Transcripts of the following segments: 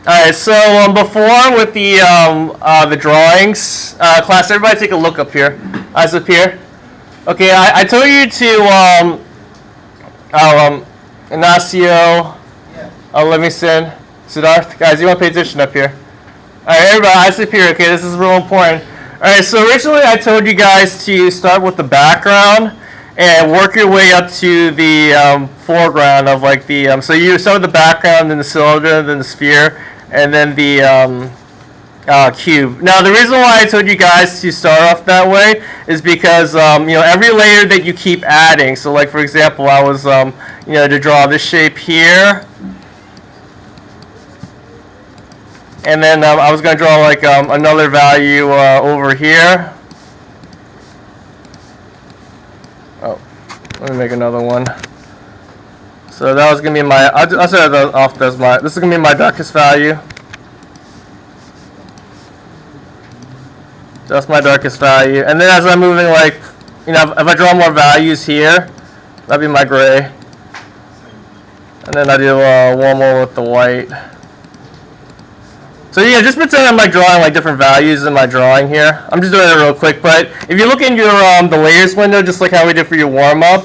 Alright, so before with the drawings, class, everybody take a look up here. Eyes up here. Okay, I told you to Ignacio, Livingston, Siddharth. Guys, you want to pay attention up here. Alright, everybody, eyes up here. Okay, this is real important. Alright, so originally I told you guys to start with the background and work your way up to the foreground of like the, so you start with the background, then the cylinder, then the sphere, and then the cube. Now the reason why I told you guys to start off that way is because every layer that you keep adding, so like for example I was to draw this shape here, and then I was going to draw like another value over here. Oh, let me make another one. So that was going to be my, I'll set that off as my, this is going to be my darkest value. That's my darkest value. And then as I'm moving, like, if I draw more values here, that'd be my gray. And then I do one more with the white. So yeah, just pretend I'm like drawing like different values in my drawing here. I'm just doing it real quick, but if you look in your the layers window, just like how we did for your warm up,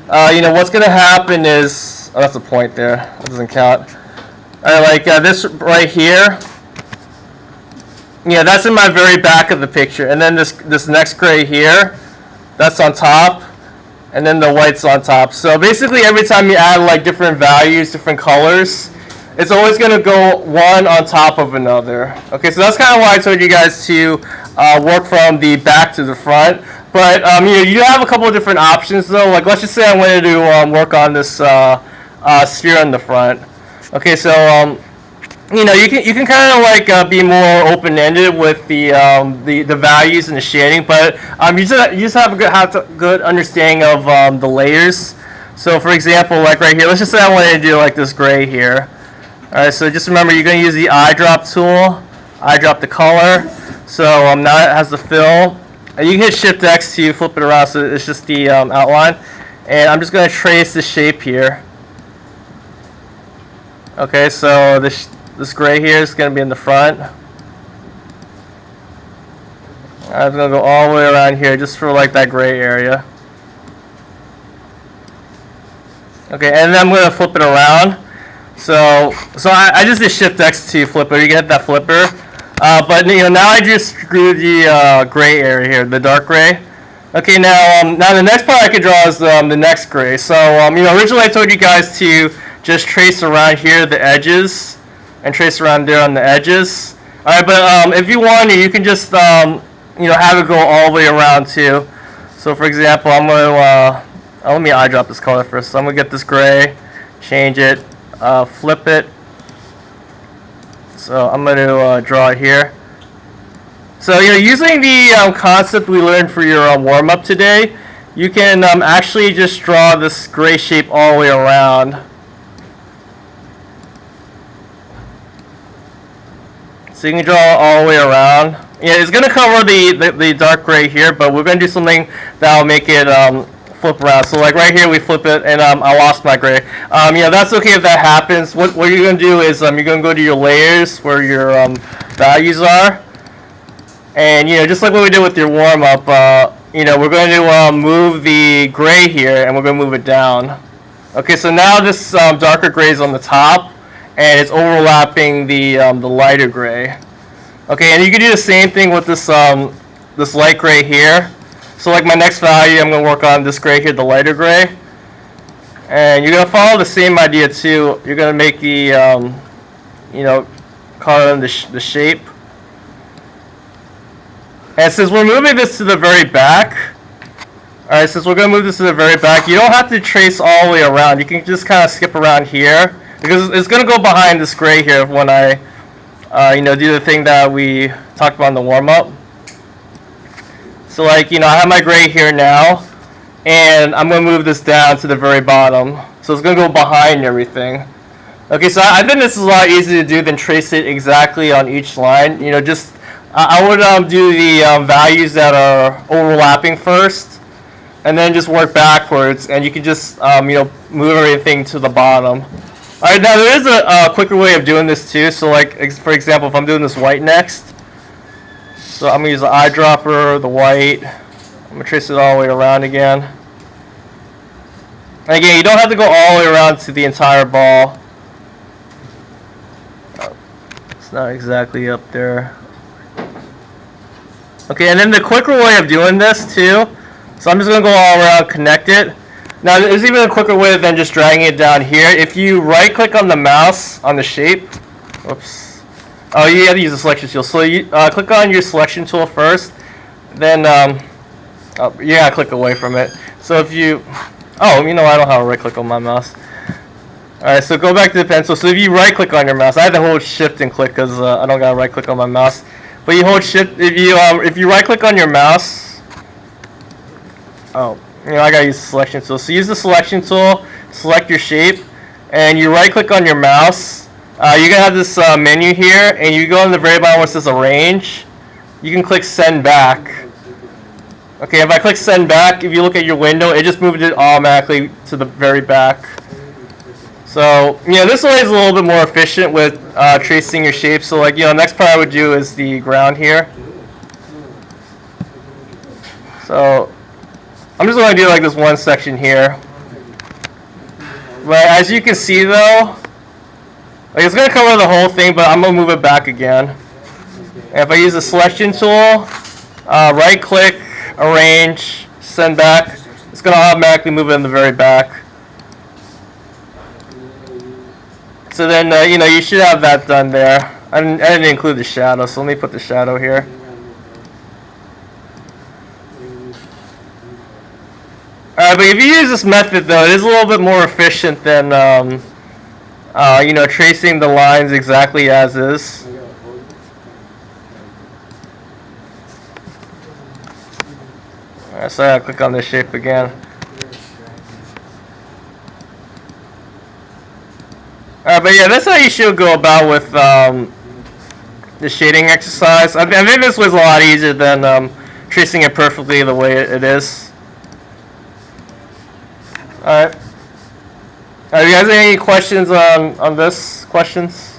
what's gonna happen is, oh, that's a point there. That doesn't count. All right, like this right here. Yeah, that's in my very back of the picture, and then this next gray here, that's on top, and then the white's on top. So basically, every time you add like different values, different colors, it's always going to go one on top of another. Okay, so that's kind of why I told you guys to work from the back to the front. But you have a couple of different options though. Like let's just say I wanted to work on this sphere in the front. Okay, so you can kind of like be more open-ended with the values and the shading, but you just have a good understanding of the layers. So for example, like right here, let's just say I wanted to do like this gray here. Alright, so just remember you're going to use the eyedrop tool, eyedrop the color. So now it has the fill. And you can hit Shift X to flip it around so it's just the outline. And I'm just going to trace the shape here. Okay, so this gray here is going to be in the front. I'm going to go all the way around here just for like that gray area. Okay, and then I'm going to flip it around. So I just did Shift X to flip it. You can hit that flipper. But now I just screw the gray area here, the dark gray. Okay, now the next part I could draw is the next gray. So originally I told you guys to just trace around here the edges and trace around there on the edges. All right, but if you want to, you can just have it go all the way around too. So for example, I'm going to let me eyedrop this color first. So I'm going to get this gray, change it. Flip it. So I'm going to draw it here. So using the concept we learned for your warm-up today, you can actually just draw this gray shape all the way around. So you can draw it all the way around. Yeah, it's going to cover the dark gray here, but we're going to do something that will make it flip around. So like right here we flip it and I lost my gray. That's okay if that happens. What you're going to do is you're going to go to your layers where your values are, and just like what we did with your warm-up, we're going to move the gray here and we're going to move it down. Okay, so now this darker gray is on the top and it's overlapping the lighter gray. Okay, and you can do the same thing with this this light gray here. So like my next value, I'm going to work on this gray here, the lighter gray. And you're going to follow the same idea too. You're going to make the, color in the shape. And since we're moving this to the very back, alright, since we're going to move this to the very back, you don't have to trace all the way around. You can just kind of skip around here, because it's going to go behind this gray here when I, do the thing that we talked about in the warm-up. So like, I have my gray here now, and I'm going to move this down to the very bottom. So it's going to go behind everything. Okay, so I think this is a lot easier to do than trace it exactly on each line. I would do the values that are overlapping first, and then just work backwards, and you can just move everything to the bottom. Alright, now there is a quicker way of doing this too. So like, for example, if I'm doing this white next, so I'm going to use the eyedropper, the white. I'm going to trace it all the way around again. And again, you don't have to go all the way around to the entire ball. It's not exactly up there. Okay, and then the quicker way of doing this too, so I'm just going to go all around, connect it. Now there's even a quicker way than just dragging it down here. If you right click on the mouse on the shape, whoops. Oh, you have to use the selection tool. So you click on your selection tool first, then you gotta click away from it. So if you, I don't have a right click on my mouse. Alright, so go back to the pencil. So if you right click on your mouse, I have to hold shift and click because I don't got right click on my mouse. But you hold shift, if you right click on your mouse, I gotta use the selection tool. So use the selection tool, select your shape, and you right click on your mouse. You're gonna have this menu here, and you go in the very bottom where it says arrange. You can click send back. Okay, if I click send back, if you look at your window, it just moved it automatically to the very back. So, this way is a little bit more efficient with tracing your shape. So, like, next part I would do is the ground here. So, I'm just going to do like this one section here. But as you can see though, like it's going to cover the whole thing, but I'm going to move it back again. And if I use the selection tool, right click, arrange, send back, it's going to automatically move it in the very back. So then, you should have that done there. I didn't include the shadow, so let me put the shadow here. But if you use this method, though, it is a little bit more efficient than, tracing the lines exactly as is. Alright, so I gotta click on this shape again. Alright, but yeah, that's how you should go about with the shading exercise. I think this was a lot easier than tracing it perfectly the way it is. Alright. You guys have any questions on this? Questions?